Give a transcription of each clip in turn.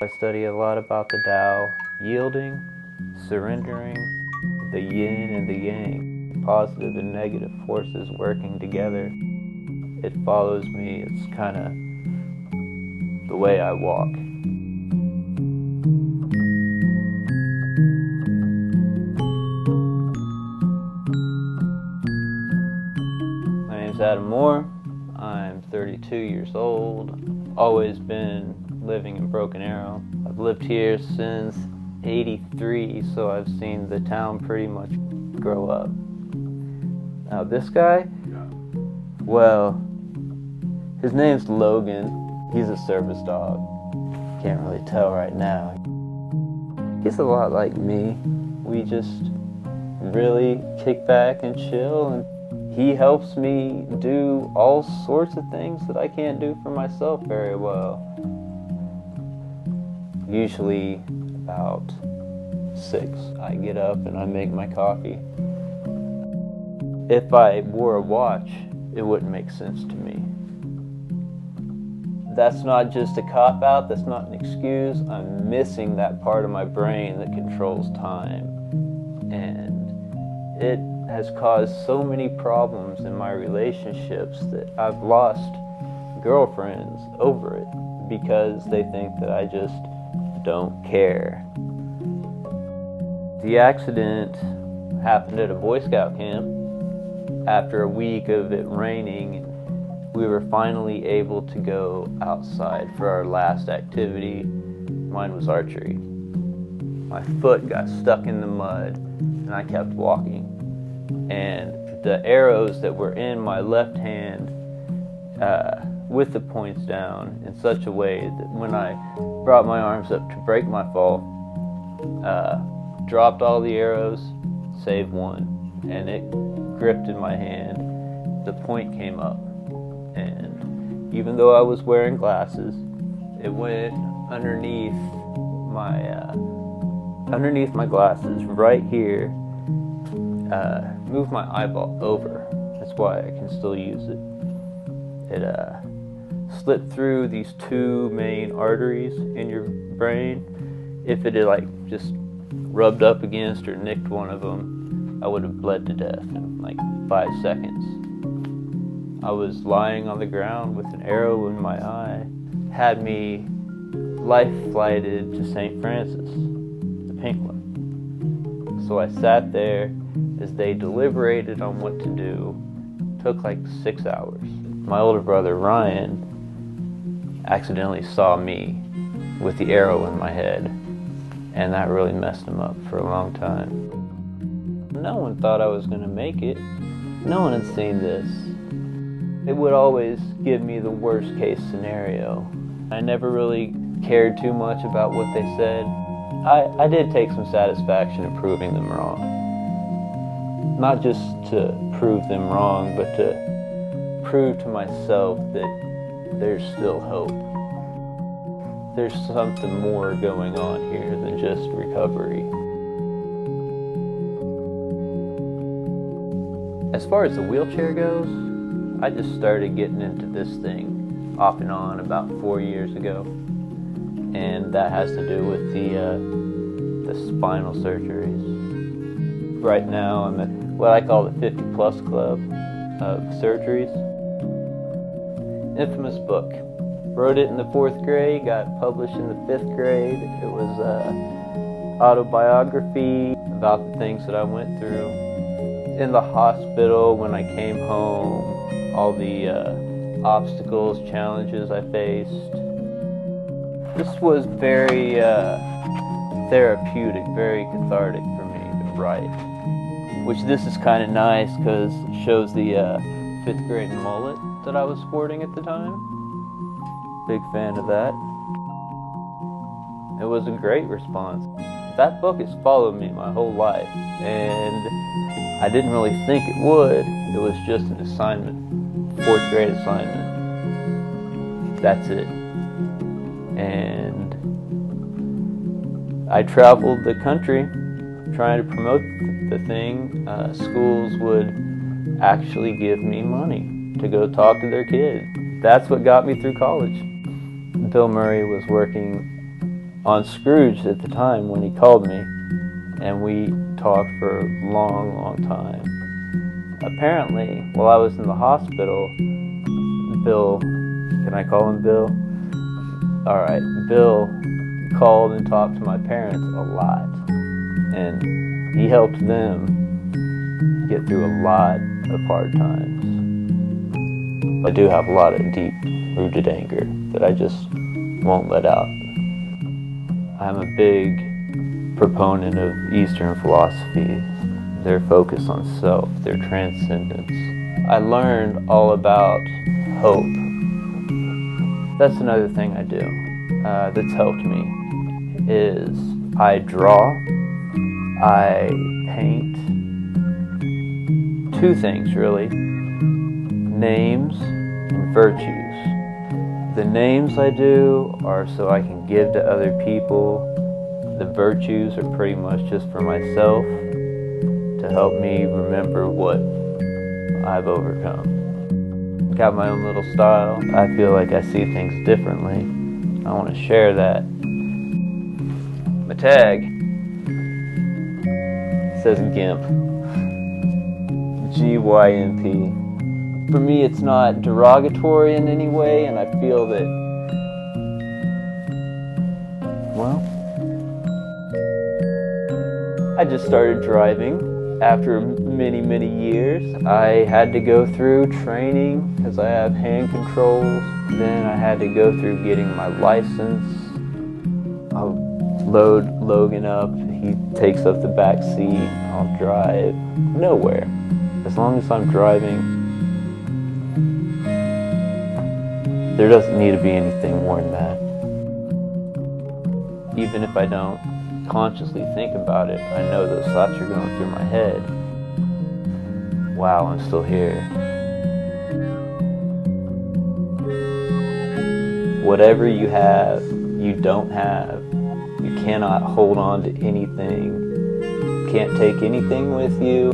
I study a lot about the Tao, yielding, surrendering, the yin and the yang, positive and negative forces working together. It follows me. It's kind of the way I walk. My name's Adam Moore. I'm 32 years old. Always been living in Broken Arrow. I've lived here since '83, so I've seen the town pretty much grow up. Now this guy, well, his name's Logan. He's a service dog. Can't really tell right now. He's a lot like me. We just really kick back and chill, and he helps me do all sorts of things that I can't do for myself very well. Usually about 6, I get up and I make my coffee. If I wore a watch, it wouldn't make sense to me. That's not just a cop-out, that's not an excuse. I'm missing that part of my brain that controls time. And it has caused so many problems in my relationships that I've lost girlfriends over it because they think that I just don't care. The accident happened at a Boy Scout camp. After a week of it raining, we were finally able to go outside for our last activity. Mine was archery. My foot got stuck in the mud and I kept walking. And the arrows that were in my left hand with the points down in such a way that when I brought my arms up to break my fall, dropped all the arrows, save one, and it gripped in my hand. The point came up, and even though I was wearing glasses, it went underneath my glasses right here. Moved my eyeball over. That's why I can still use it. It slipped through these 2 main arteries in your brain. If it had just rubbed up against or nicked one of them, I would have bled to death in 5 seconds. I was lying on the ground with an arrow in my eye. Had me life flighted to St. Francis, the pink one. So I sat there as they deliberated on what to do. It took 6 hours. My older brother Ryan accidentally saw me with the arrow in my head, and that really messed him up for a long time. No one thought I was going to make it. No one had seen this. It would always give me the worst case scenario. I never really cared too much about what they said. I did take some satisfaction in proving them wrong. Not just to prove them wrong, but to prove to myself that there's still hope. There's something more going on here than just recovery. As far as the wheelchair goes, I just started getting into this thing off and on about 4 years ago. And that has to do with the spinal surgeries. Right now I'm at what I call the 50-plus club of surgeries. Infamous book. Wrote it in the 4th grade, got published in the 5th grade. It was autobiography about the things that I went through. In the hospital, when I came home, all the obstacles, challenges I faced. This was very therapeutic, very cathartic for me to write. Which this is kind of nice because it shows the 5th grade mullet that I was sporting at the time. Big fan of that. It was a great response. That book has followed me my whole life, and I didn't really think it would. It was just an assignment, 4th grade assignment. That's it. And I traveled the country trying to promote the thing. Schools would actually give me money to go talk to their kids. That's what got me through college. Bill Murray was working on Scrooge at the time when he called me, and we talked for a long, long time. Apparently, while I was in the hospital, Bill, can I call him Bill? Alright, Bill called and talked to my parents a lot, and he helped them get through a lot of hard times. I do have a lot of deep-rooted anger that I just won't let out. I'm a big proponent of Eastern philosophy, their focus on self, their transcendence. I learned all about hope. That's another thing I do that's helped me, is I draw, I paint. Two things really, names and virtues. The names I do are so I can give to other people. The virtues are pretty much just for myself, to help me remember what I've overcome. Got my own little style. I feel like I see things differently. I want to share that. My tag says GIMP. GYMP. For me, it's not derogatory in any way, and I feel that, well, I just started driving after many, many years. I had to go through training because I have hand controls. Then I had to go through getting my license. I'll load Logan up. He takes up the back seat. I'll drive nowhere. As long as I'm driving, there doesn't need to be anything more than that. Even if I don't consciously think about it, I know those thoughts are going through my head. Wow, I'm still here. Whatever you have, you don't have. You cannot hold on to anything. You can't take anything with you.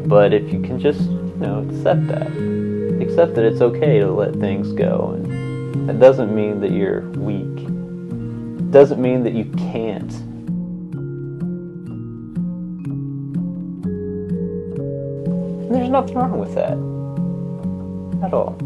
But if you can just, accept that. Accept that it's okay to let things go. And that doesn't mean that you're weak. It doesn't mean that you can't. And there's nothing wrong with that. At all.